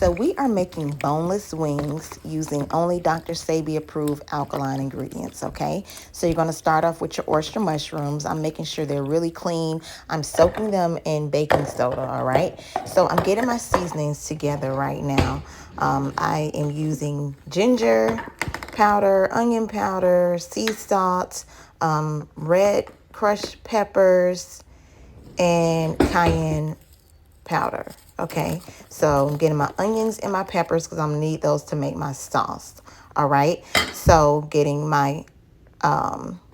so we are making boneless wings using only Dr. Sebi approved alkaline ingredients, okay? So you're going to start off with your oyster mushrooms. I'm making sure they're really clean. I'm soaking them in baking soda, all right? So I'm getting my seasonings together right now. I am using ginger powder, onion powder, sea salt, red crushed peppers, and cayenne powder. Okay, so I'm getting my onions and my peppers because I'm gonna need those to make my sauce. All right, so getting my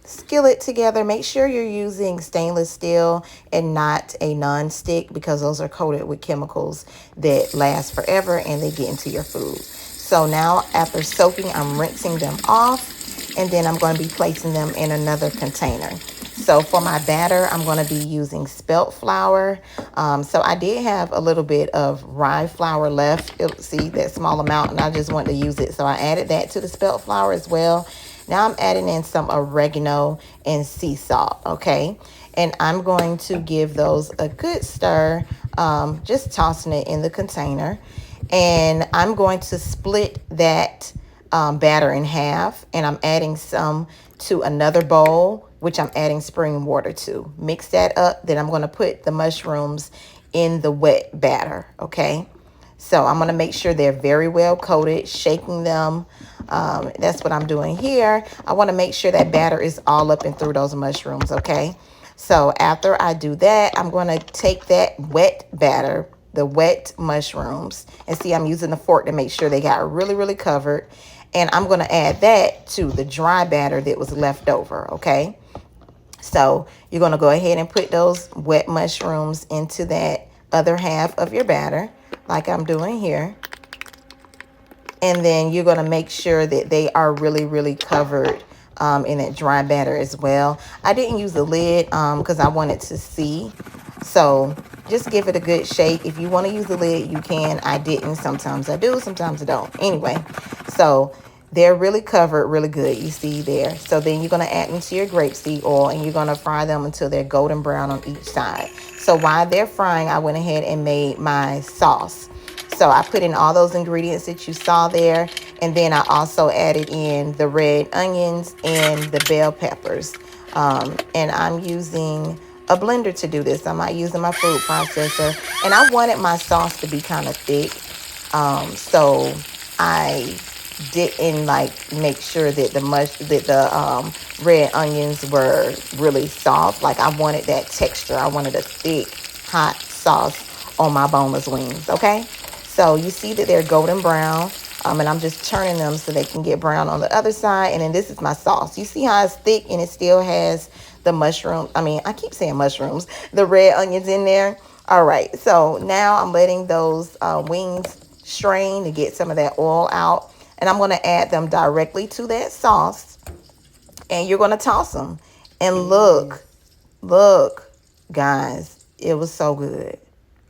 skillet together. Make sure you're using stainless steel and not a non-stick because those are coated with chemicals that last forever and they get into your food. So now after soaking, I'm rinsing them off, and then I'm going to be placing them in another container. So for my batter, I'm going to be using spelt flour. So I did have a little bit of rye flour left. See that small amount, and I just wanted to use it. So I added that to the spelt flour as well. Now I'm adding in some oregano and sea salt, okay? And I'm going to give those a good stir, just tossing it in the container. And I'm going to split that batter in half, and I'm adding some to another bowl, which I'm adding spring water to. Mix that up, then I'm going to put the mushrooms in the wet batter, okay? So I'm going to make sure they're very well coated, shaking them. That's what I'm doing here. I want to make sure that batter is all up and through those mushrooms, okay? So after I do that, I'm going to take that wet batter, the wet mushrooms, and see, I'm using the fork to make sure they got really, really covered. And I'm going to add that to the dry batter that was left over, okay? So you're going to go ahead and put those wet mushrooms into that other half of your batter, like I'm doing here. And then you're going to make sure that they are really, really covered in that dry batter as well. I didn't use the lid because I wanted to see. So just give it a good shake. If you want to use the lid, you can. I didn't. Sometimes I do, sometimes I don't. Anyway, so they're really covered really good. You see there. So then you're going to add them to your grapeseed oil, and you're going to fry them until they're golden brown on each side. So while they're frying, I went ahead and made my sauce. So I put in all those ingredients that you saw there. And then I also added in the red onions and the bell peppers. And I'm using a blender to do this. I'm not using my food processor. And I wanted my sauce to be kind of thick. So I didn't make sure that the red onions were really soft. Like I wanted that texture. I wanted a thick, hot sauce on my boneless wings, okay? So you see that they're golden brown, and I'm just turning them so they can get brown on the other side. And then this is my sauce. You see how it's thick and it still has the mushroom. I keep saying mushrooms, the red onions in there. All right, so now I'm letting those wings strain to get some of that oil out. And I'm going to add them directly to that sauce. And you're going to toss them. And look, guys, it was so good.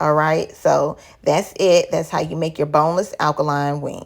All right, so that's it. That's how you make your boneless alkaline wing.